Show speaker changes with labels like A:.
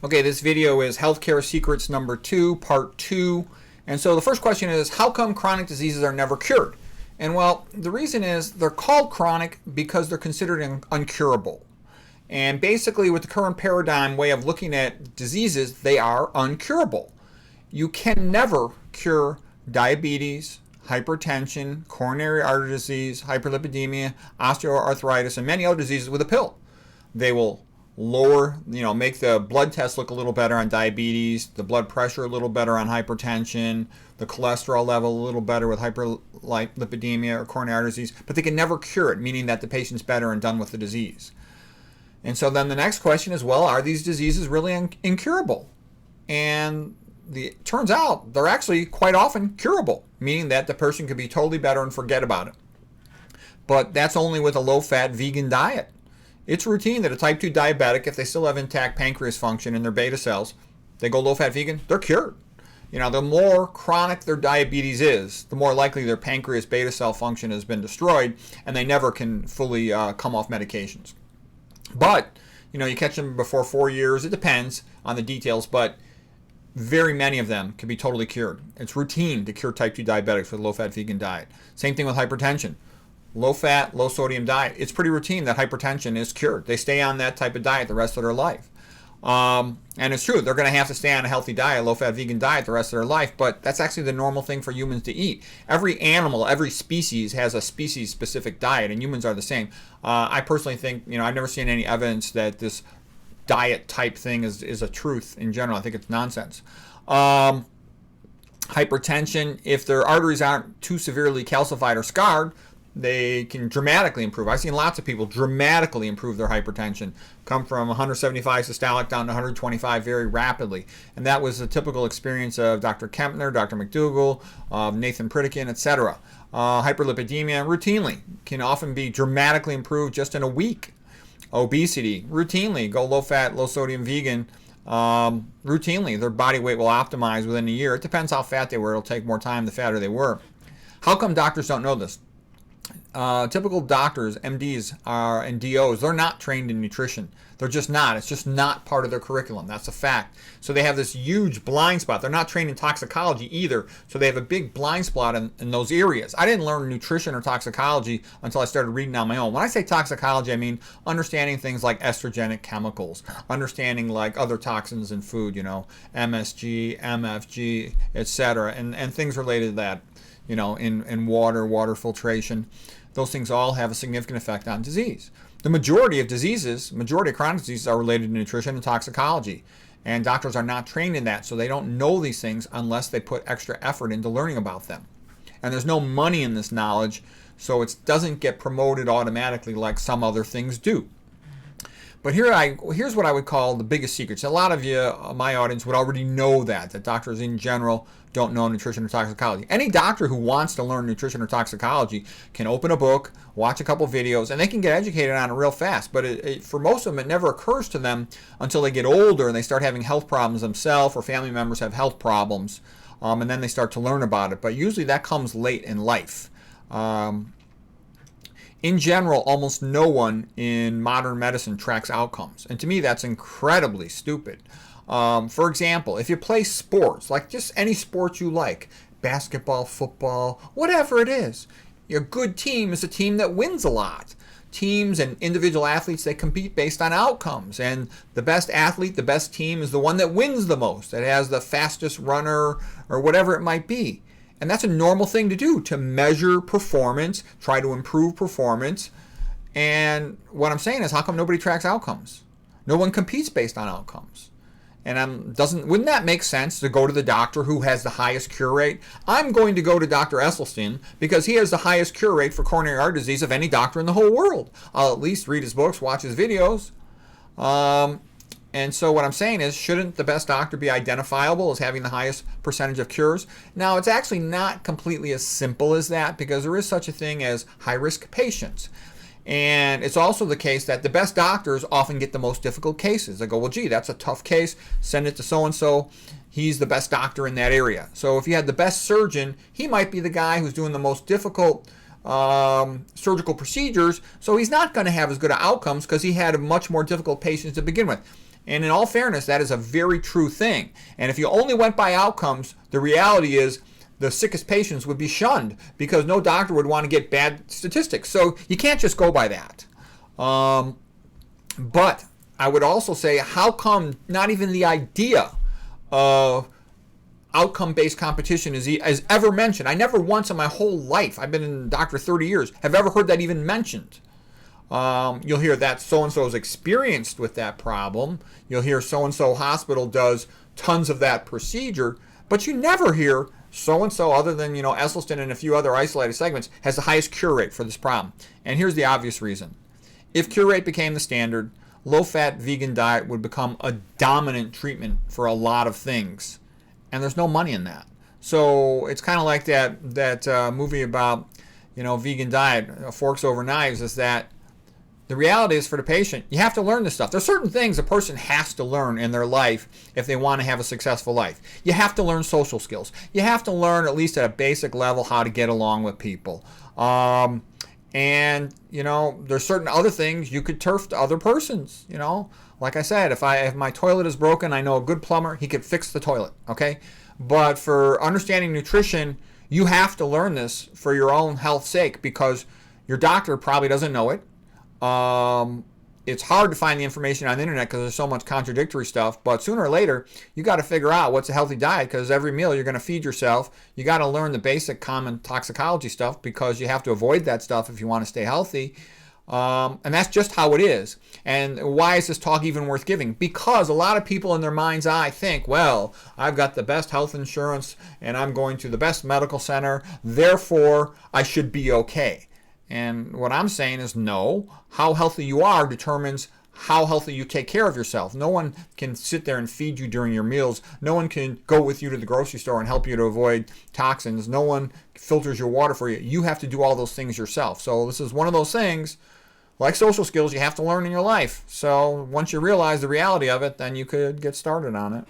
A: Okay, this video is Healthcare Secrets number 2, part 2. And so the first question is, how come chronic diseases are never cured? And well, the reason is they're called chronic because they're considered uncurable. And basically with the current paradigm way of looking at diseases, they are uncurable. You can never cure diabetes, hypertension, coronary artery disease, hyperlipidemia, osteoarthritis, and many other diseases with a pill. They will lower, make the blood test look a little better on diabetes, the blood pressure a little better on hypertension, the cholesterol level a little better with hyperlipidemia or coronary artery disease, but they can never cure it, meaning that the patient's better and done with the disease. And so then the next question is, well, are these diseases really incurable? And it turns out they're actually quite often curable, meaning that the person could be totally better and forget about it. But that's only with a low-fat vegan diet. It's routine that a type 2 diabetic, if they still have intact pancreas function in their beta cells, they go low-fat vegan, they're cured. The more chronic their diabetes is, the more likely their pancreas beta cell function has been destroyed, and they never can fully come off medications. But, you catch them before 4 years. It depends on the details, but very many of them can be totally cured. It's routine to cure type 2 diabetics with a low-fat vegan diet. Same thing with hypertension. Low-fat, low-sodium diet. It's pretty routine that hypertension is cured. They stay on that type of diet the rest of their life. And it's true, they're going to have to stay on a healthy diet, low-fat vegan diet the rest of their life, but that's actually the normal thing for humans to eat. Every animal, every species has a species-specific diet, and humans are the same. I personally think, I've never seen any evidence that this diet type thing is a truth in general. I think it's nonsense. Hypertension, if their arteries aren't too severely calcified or scarred, they can dramatically improve. I've seen lots of people dramatically improve their hypertension, come from 175 systolic down to 125 very rapidly. And that was a typical experience of Dr. Kempner, Dr. McDougall, Nathan Pritikin, etc. Hyperlipidemia routinely can often be dramatically improved just in a week. Obesity, routinely go low-fat, low-sodium vegan. Routinely, their body weight will optimize within a year. It depends how fat they were. It'll take more time the fatter they were. How come doctors don't know this? Typical doctors, MDs and DOs, they're not trained in nutrition. They're just not. It's just not part of their curriculum. That's a fact. So they have this huge blind spot. They're not trained in toxicology either. So they have a big blind spot in those areas. I didn't learn nutrition or toxicology until I started reading on my own. When I say toxicology, I mean understanding things like estrogenic chemicals, understanding like other toxins in food, MSG, MFG, etc., and things related to that. In water filtration. Those things all have a significant effect on disease. The majority of chronic diseases are related to nutrition and toxicology. And doctors are not trained in that, so they don't know these things unless they put extra effort into learning about them. And there's no money in this knowledge, so it doesn't get promoted automatically like some other things do. But here's what I would call the biggest secrets. A lot of you, my audience, would already know that doctors in general don't know nutrition or toxicology. Any doctor who wants to learn nutrition or toxicology can open a book, watch a couple videos, and they can get educated on it real fast. But for most of them, it never occurs to them until they get older and they start having health problems themselves, or family members have health problems, and then they start to learn about it. But usually that comes late in life. In general, almost no one in modern medicine tracks outcomes. And to me, that's incredibly stupid. For example, if you play sports, like just any sport you like, basketball, football, whatever it is, a good team is a team that wins a lot. Teams and individual athletes, they compete based on outcomes. And the best athlete, the best team is the one that wins the most, that has the fastest runner or whatever it might be. And that's a normal thing to do, to measure performance, try to improve performance. And what I'm saying is, how come nobody tracks outcomes? No one competes based on outcomes. And wouldn't that make sense to go to the doctor who has the highest cure rate? I'm going to go to Dr. Esselstyn because he has the highest cure rate for coronary artery disease of any doctor in the whole world. I'll at least read his books, watch his videos. And so what I'm saying is, shouldn't the best doctor be identifiable as having the highest percentage of cures? Now, it's actually not completely as simple as that, because there is such a thing as high-risk patients. And it's also the case that the best doctors often get the most difficult cases. They go, well, gee, that's a tough case. Send it to so-and-so. He's the best doctor in that area. So if you had the best surgeon, he might be the guy who's doing the most difficult surgical procedures. So he's not going to have as good outcomes because he had much more difficult patients to begin with. And in all fairness, that is a very true thing. And if you only went by outcomes, the reality is the sickest patients would be shunned because no doctor would want to get bad statistics. So you can't just go by that. But I would also say, how come not even the idea of outcome-based competition is ever mentioned? I never once in my whole life, I've been in doctor 30 years, have ever heard that even mentioned. You'll hear that so-and-so is experienced with that problem. You'll hear so-and-so hospital does tons of that procedure, but you never hear so-and-so, other than, Esselstyn and a few other isolated segments, has the highest cure rate for this problem. And here's the obvious reason. If cure rate became the standard, low-fat vegan diet would become a dominant treatment for a lot of things. And there's no money in that. So it's kind of like that movie about, vegan diet, Forks Over Knives, is that the reality is for the patient, you have to learn this stuff. There's certain things a person has to learn in their life if they want to have a successful life. You have to learn social skills. You have to learn, at least at a basic level, how to get along with people. And, there's certain other things you could turf to other persons, Like I said, if my toilet is broken, I know a good plumber, he could fix the toilet, okay? But for understanding nutrition, you have to learn this for your own health's sake because your doctor probably doesn't know it. It's hard to find the information on the internet because there's so much contradictory stuff, but sooner or later you got to figure out what's a healthy diet, because every meal you're going to feed yourself. You got to learn the basic common toxicology stuff because you have to avoid that stuff if you want to stay healthy. And that's just how it is. And why is this talk even worth giving? Because a lot of people in their mind's eye think, well, I've got the best health insurance and I'm going to the best medical center, therefore I should be okay. And what I'm saying is no. How healthy you are determines how healthy you take care of yourself. No one can sit there and feed you during your meals. No one can go with you to the grocery store and help you to avoid toxins. No one filters your water for you. You have to do all those things yourself. So this is one of those things, like social skills, you have to learn in your life. So once you realize the reality of it, then you could get started on it.